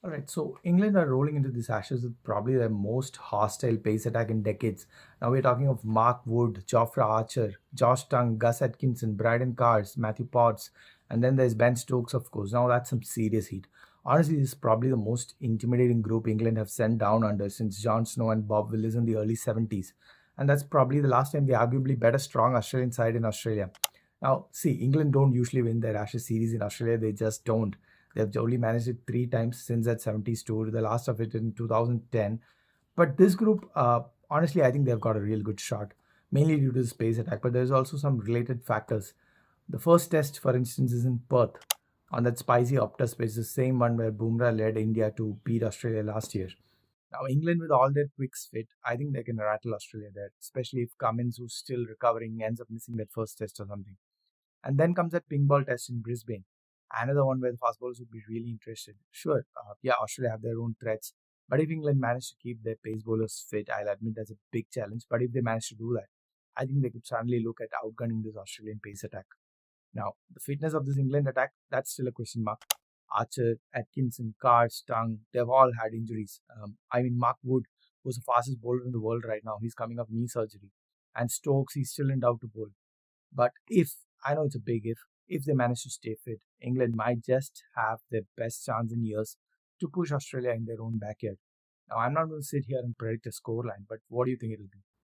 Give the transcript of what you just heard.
All right, so England are rolling into these Ashes with probably their most hostile pace attack in decades. Now we're talking of Mark Wood, Jofra Archer, Josh Tongue, Gus Atkinson, Bryden Cars, Matthew Potts, and then there's Ben Stokes, of course. Now that's some serious heat. Honestly, this is probably the most intimidating group England have sent down under since Jon Snow and Bob Willis in the early 70s. And that's probably the last time they arguably bet a strong Australian side in Australia. Now, see, England don't usually win their Ashes series in Australia, they just don't. They've only managed it three times since that 70s tour, the last of it in 2010. But this group, honestly, I think they've got a real good shot, mainly due to the space attack. But there's also some related factors. The first test, for instance, is in Perth on that spicy Optus pitch, the same one where Bumrah led India to beat Australia last year. Now, England, with all their quicks fit, I think they can rattle Australia there, especially if Cummins, who's still recovering, ends up missing that first test or something. And then comes that pink ball test in Brisbane. Another one where the fast bowlers would be really interested. Sure, yeah, Australia have their own threats. But if England manage to keep their pace bowlers fit, I'll admit that's a big challenge. But if they manage to do that, I think they could suddenly look at outgunning this Australian pace attack. Now, the fitness of this England attack, that's still a question mark. Archer, Atkinson, Carr, Stung, they've all had injuries. Mark Wood, who's the fastest bowler in the world right now, he's coming off knee surgery. And Stokes, he's still in doubt to bowl. But if, I know it's a big if they manage to stay fit, England might just have their best chance in years to push Australia in their own backyard. Now, I'm not going to sit here and predict a scoreline, but what do you think it'll be?